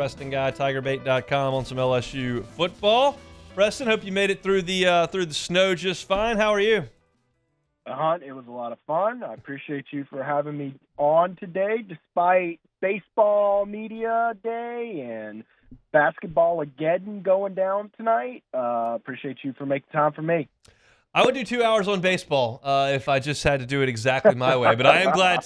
Preston Guy, TigerBait.com on some LSU football. Preston, hope you made it through the snow just fine. How are you? Hunt, it was a lot of fun. I appreciate you for having me on today, despite baseball media day and basketball again going down tonight. Appreciate you for making time for me. I would do 2 hours on baseball if I just had to do it exactly my way. But I am glad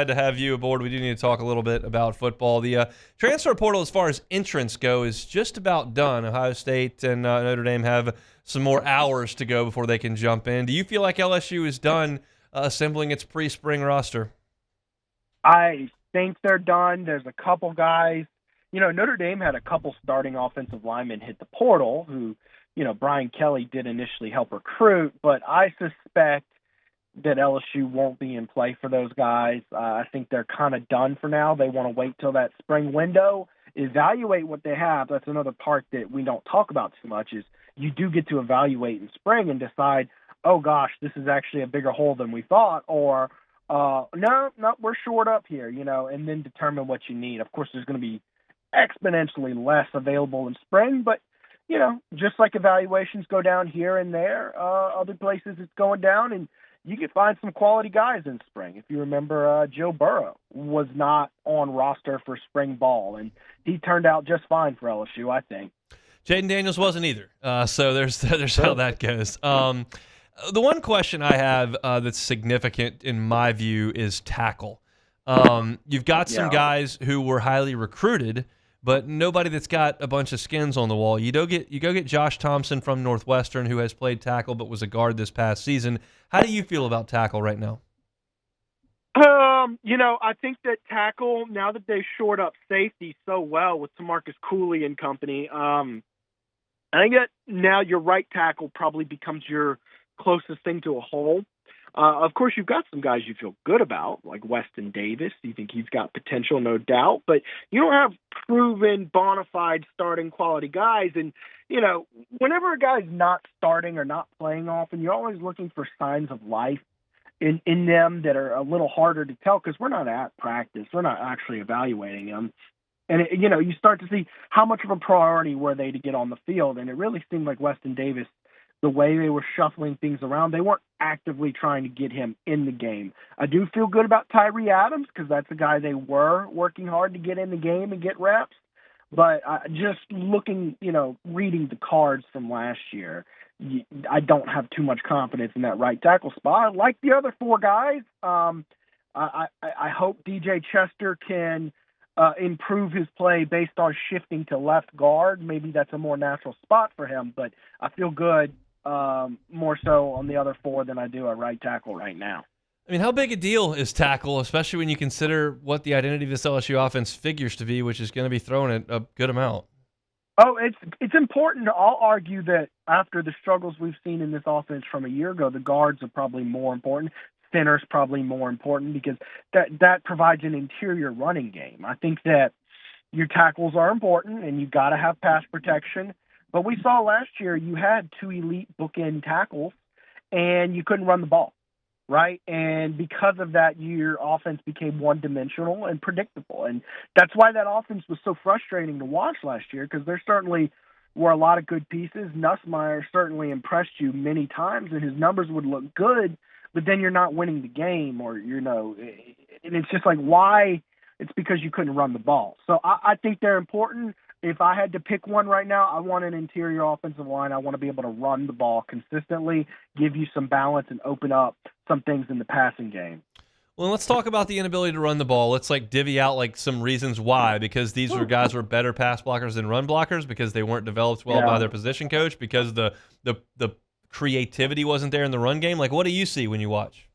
to have you aboard. We do need to talk a little bit about football. The transfer portal, as far as entrants go, is just about done. Ohio State and Notre Dame have some more hours to go before they can jump in. Do you feel like LSU is done assembling its pre-spring roster? I think they're done. There's a couple guys. Notre Dame had a couple starting offensive linemen hit the portal who – Brian Kelly did initially help recruit, but I suspect that LSU won't be in play for those guys. I think they're kind of done for now. They want to wait till that spring window, evaluate what they have. That's another part that we don't talk about too much is you do get to evaluate in spring and decide, oh, gosh, this is actually a bigger hole than we thought, or no, we're short up here, and then determine what you need. Of course, there's going to be exponentially less available in spring, but just like evaluations go down here and there, other places it's going down, and you can find some quality guys in spring. If you remember, Joe Burrow was not on roster for spring ball, and he turned out just fine for LSU, I think. Jaden Daniels wasn't either, so there's how that goes. The one question I have that's significant in my view is tackle. You've got some guys who were highly recruited, but nobody that's got a bunch of skins on the wall. You go get Josh Thompson from Northwestern, who has played tackle but was a guard this past season. How do you feel about tackle right now? I think that tackle, now that they've shored up safety so well with Tamarcus Cooley and company, I think that now your right tackle probably becomes your closest thing to a hole. Of course, you've got some guys you feel good about, like Weston Davis. You think he's got potential, no doubt. But you don't have proven, bona fide starting quality guys. And, whenever a guy's not starting or not playing often, you're always looking for signs of life in them that are a little harder to tell because we're not at practice. We're not actually evaluating them. And, you start to see how much of a priority were they to get on the field. And it really seemed like Weston Davis, the way they were shuffling things around, they weren't actively trying to get him in the game. I do feel good about Tyree Adams because that's a guy they were working hard to get in the game and get reps. But just looking, reading the cards from last year, I don't have too much confidence in that right tackle spot. Like the other four guys, I hope DJ Chester can improve his play based on shifting to left guard. Maybe that's a more natural spot for him, but I feel good more so on the other four than I do at right tackle right now. I mean, how big a deal is tackle, especially when you consider what the identity of this LSU offense figures to be, which is going to be thrown at a good amount? Oh, it's important. I'll argue that after the struggles we've seen in this offense from a year ago, the guards are probably more important. Center's probably more important because that provides an interior running game. I think that your tackles are important, and you've got to have pass protection. But we saw last year you had two elite bookend tackles, and you couldn't run the ball, right? And because of that, your offense became one-dimensional and predictable. And that's why that offense was so frustrating to watch last year because there certainly were a lot of good pieces. Nussmeier certainly impressed you many times, and his numbers would look good, but then you're not winning the game or, and it's just like, why? It's because you couldn't run the ball. So I think they're important. If I had to pick one right now, I want an interior offensive line. I want to be able to run the ball consistently, give you some balance, and open up some things in the passing game. Well, let's talk about the inability to run the ball. Let's divvy out some reasons why, because these were guys who were better pass blockers than run blockers, because they weren't developed well by their position coach, because the creativity wasn't there in the run game. What do you see when you watch?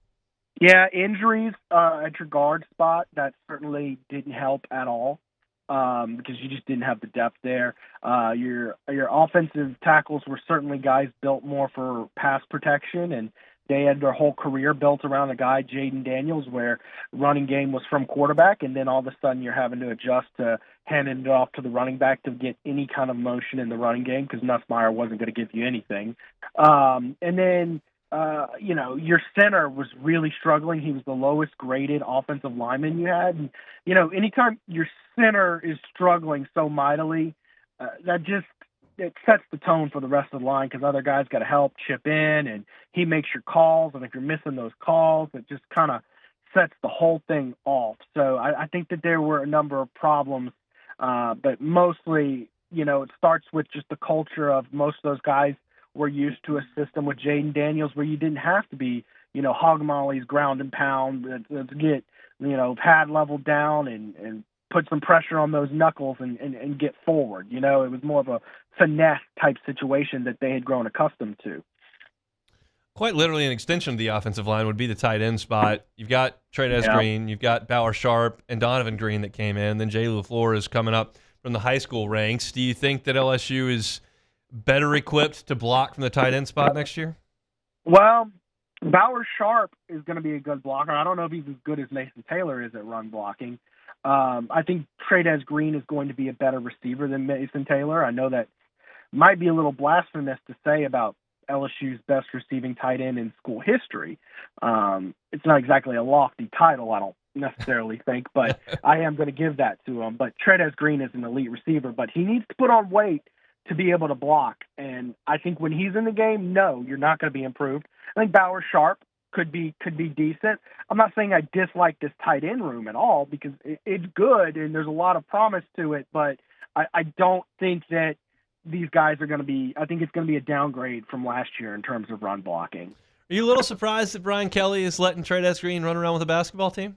Yeah, injuries at your guard spot, that certainly didn't help at all because you just didn't have the depth there. Your offensive tackles were certainly guys built more for pass protection, and they had their whole career built around a guy, Jaden Daniels, where running game was from quarterback, and then all of a sudden you're having to adjust to handing it off to the running back to get any kind of motion in the running game because Nussmeier wasn't going to give you anything. And then your center was really struggling. He was the lowest graded offensive lineman you had. And, anytime your center is struggling so mightily, it sets the tone for the rest of the line because other guys got to help chip in, and he makes your calls. And if you're missing those calls, it just kind of sets the whole thing off. So I think that there were a number of problems, but mostly, it starts with just the culture of most of those guys were used to a system with Jaden Daniels where you didn't have to be, hog mollies, ground and pound to get, pad level down and put some pressure on those knuckles and get forward. It was more of a finesse type situation that they had grown accustomed to. Quite literally an extension of the offensive line would be the tight end spot. You've got Trey'Dez Green, you've got Bouer Sharp and Donovan Green that came in, and then Jay LaFleur is coming up from the high school ranks. Do you think that LSU is better equipped to block from the tight end spot next year? Well, Bouer Sharp is going to be a good blocker. I don't know if he's as good as Mason Taylor is at run blocking. I think Trey'Dez Green is going to be a better receiver than Mason Taylor. I know that might be a little blasphemous to say about LSU's best receiving tight end in school history. It's not exactly a lofty title, I don't necessarily think, but I am going to give that to him. But Trey'Dez Green is an elite receiver, but he needs to put on weight to be able to block. And I think when he's in the game, no, you're not going to be improved. I think Bouer Sharp could be decent. I'm not saying I dislike this tight end room at all because it's good and there's a lot of promise to it, but I don't think that these guys are going to be – I think it's going to be a downgrade from last year in terms of run blocking. Are you a little surprised that Brian Kelly is letting Trey'Dez Green run around with a basketball team?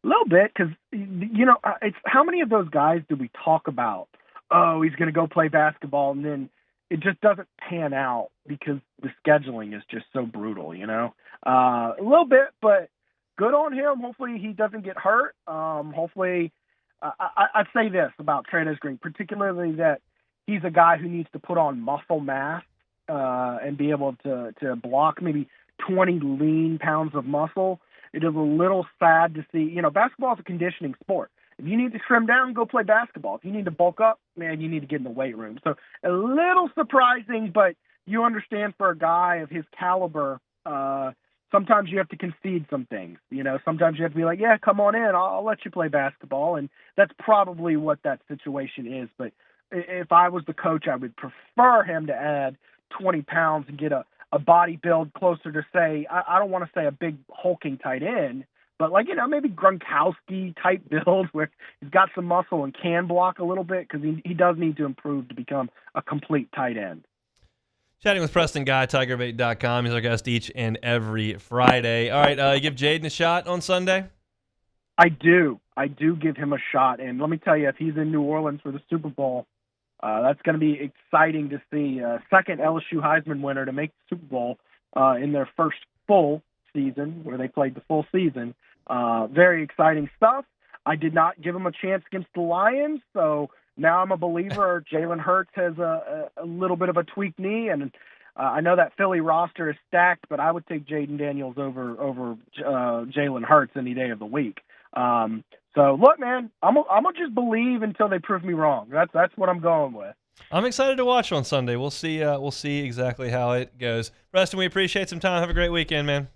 A little bit because, it's how many of those guys do we talk about? Oh, he's going to go play basketball, and then it just doesn't pan out because the scheduling is just so brutal, A little bit, but good on him. Hopefully he doesn't get hurt. Hopefully I'd say this about Trey'Dez Green, particularly that he's a guy who needs to put on muscle mass and be able to block maybe 20 lean pounds of muscle. It is a little sad to see. Basketball is a conditioning sport. If you need to trim down, go play basketball. If you need to bulk up, man, you need to get in the weight room. So a little surprising, but you understand for a guy of his caliber, sometimes you have to concede some things. Sometimes you have to be like, yeah, come on in. I'll let you play basketball. And that's probably what that situation is. But if I was the coach, I would prefer him to add 20 pounds and get a body build closer to, say, I don't want to say a big hulking tight end, but maybe Gronkowski type build where he's got some muscle and can block a little bit because he does need to improve to become a complete tight end. Chatting with Preston Guy, TigerBait.com. He's our guest each and every Friday. All right, you give Jaden a shot on Sunday? I do give him a shot. And let me tell you, if he's in New Orleans for the Super Bowl, that's going to be exciting to see. Second LSU Heisman winner to make the Super Bowl in their first full season where they played the full season. Very exciting stuff. I did not give him a chance against the Lions, so now I'm a believer. Jalen Hurts has a little bit of a tweaked knee, and I know that Philly roster is stacked, but I would take Jaden Daniels over Jalen Hurts any day of the week. So look, man, I'm gonna just believe until they prove me wrong. That's what I'm going with. I'm excited to watch on Sunday. We'll see exactly how it goes. Preston, we appreciate some time. Have a great weekend, man.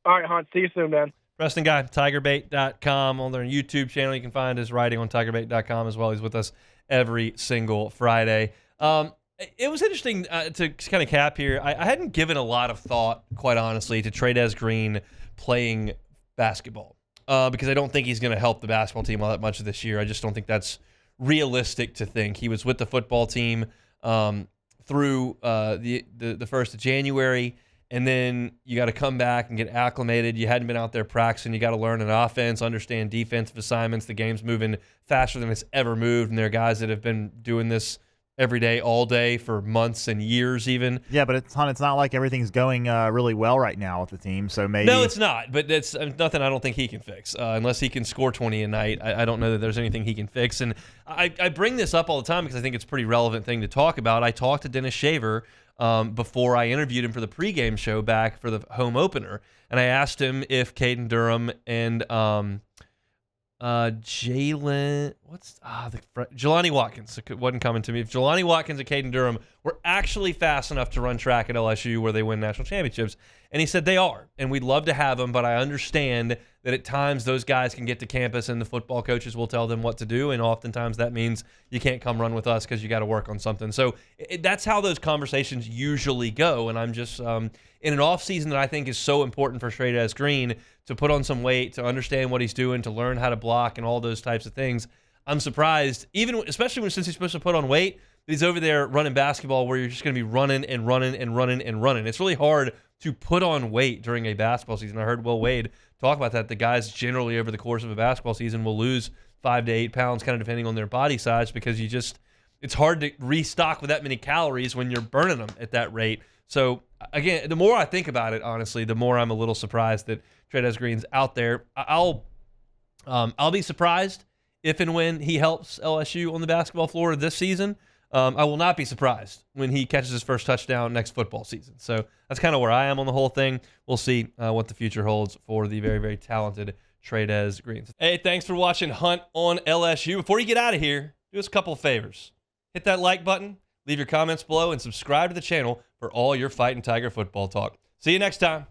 All right, Hunt. See you soon, man. Preston Guy, TigerBait.com. On their YouTube channel, you can find his writing on TigerBait.com as well. He's with us every single Friday. It was interesting to kind of cap here. I hadn't given a lot of thought, quite honestly, to Trey'Dez Green playing basketball because I don't think he's going to help the basketball team all that much this year. I just don't think that's realistic to think. He was with the football team through the 1st of January. And then you got to come back and get acclimated. You hadn't been out there practicing. You got to learn an offense, understand defensive assignments. The game's moving faster than it's ever moved, and there are guys that have been doing this every day, all day for months and years even. Yeah, but it's not like everything's going really well right now with the team, so maybe... No, it's not, but it's nothing I don't think he can fix. Unless he can score 20 a night, I don't know that there's anything he can fix. And I bring this up all the time because I think it's a pretty relevant thing to talk about. I talked to Dennis Shaver before I interviewed him for the pregame show back for the home opener, and I asked him if Caden Durham and Jalen, Jelani Watkins. It wasn't coming to me. If Jelani Watkins and Caden Durham were actually fast enough to run track at LSU where they win national championships. And he said they are, and we'd love to have them, but I understand that at times those guys can get to campus and the football coaches will tell them what to do, and oftentimes that means you can't come run with us because you got to work on something. So that's how those conversations usually go, and I'm just in an offseason that I think is so important for Trey'Dez Green to put on some weight, to understand what he's doing, to learn how to block and all those types of things. I'm surprised, especially since he's supposed to put on weight, he's over there running basketball where you're just going to be running and running and running and running. It's really hard to put on weight during a basketball season. I heard Will Wade talk about that. The guys generally over the course of a basketball season will lose 5 to 8 pounds, kind of depending on their body size, because it's hard to restock with that many calories when you're burning them at that rate. So again, the more I think about it, honestly, the more I'm a little surprised that Trey'Dez Green's out there. I'll be surprised if and when he helps LSU on the basketball floor this season. I will not be surprised when he catches his first touchdown next football season. So that's kind of where I am on the whole thing. We'll see what the future holds for the very, very talented Trey'Dez Green. Hey, thanks for watching Hunt on LSU. Before you get out of here, do us a couple of favors. Hit that like button, leave your comments below, and subscribe to the channel for all your Fighting Tiger football talk. See you next time.